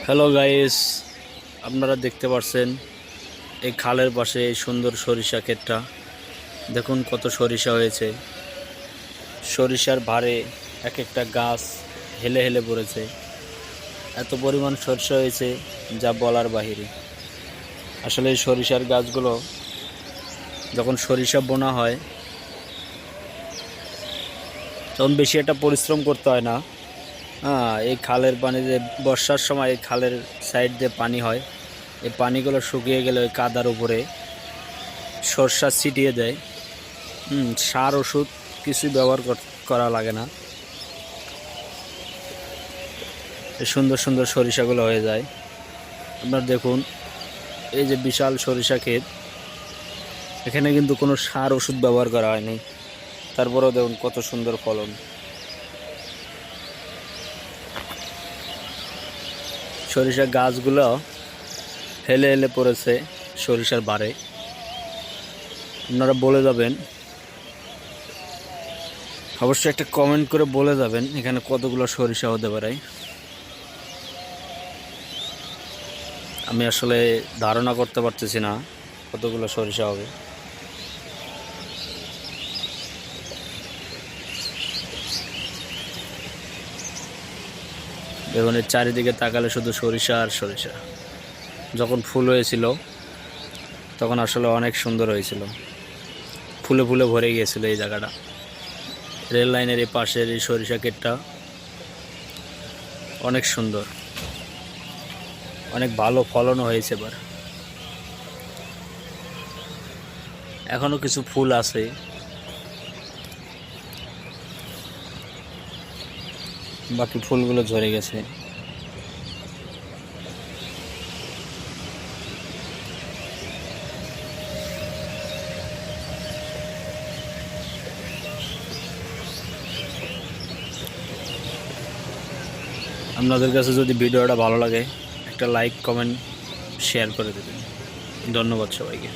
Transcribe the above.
Hello guys, আপনারা দেখতে পাচ্ছেন এই খালের পাশে এই সুন্দর সরিষা ক্ষেতটা। দেখুন কত সরিষা হয়েছে। সরিষার ভারে এক একটা গাছ হেলে হেলে পড়েছে। এত পরিমাণ সরিষা হয়েছে যা বলার বাহিরে। আসলে এই সরিষার গাছগুলো যখন সরিষা বোনা হয় তখন বেশি একটা পরিশ্রম করতে হয় না। এই খালের পানি যে বর্ষার সময় এই খালের সাইড দিয়ে পানি হয়, এই পানিগুলো শুকিয়ে গেলে ওই কাদার উপরে সরষা ছিটিয়ে দেয়। সার ওষুধ কিছুই ব্যবহার করা লাগে না। এই সুন্দর সুন্দর সরিষাগুলো হয়ে যায়। আপনার দেখুন এই যে বিশাল সরিষা ক্ষেত, এখানে কিন্তু কোনো সার ওষুধ ব্যবহার করা হয়নি, তারপরেও দেখুন কত সুন্দর ফলন। সরিষা গাছগুলো হেলে হেলে পড়েছে সরিষার বারে। আপনারা বলে যাবেন, অবশ্যই একটা কমেন্ট করে বলে যাবেন এখানে কতগুলো সরিষা হতে পারে। আমি আসলে ধারণা করতে পারতেছি না কতগুলো সরিষা হবে। দেখুন এর চারিদিকে তাকালে শুধু সরিষা আর সরিষা। যখন ফুল হয়েছিল তখন আসলে অনেক সুন্দর হয়েছিল, ফুলে ফুলে ভরে গিয়েছিল এই জায়গাটা। রেল লাইনের এই পাশের এই সরিষা ক্ষেতটা অনেক সুন্দর, অনেক ভালো ফলনও হয়েছে। এবার এখনো কিছু ফুল আছে, বাকি ফুলগুলো ঝরে গেছে। আপনাদের কাছে যদি ভিডিওটা ভালো লাগে একটা লাইক কমেন্ট শেয়ার করে দেবেন। ধন্যবাদ সবাইকে।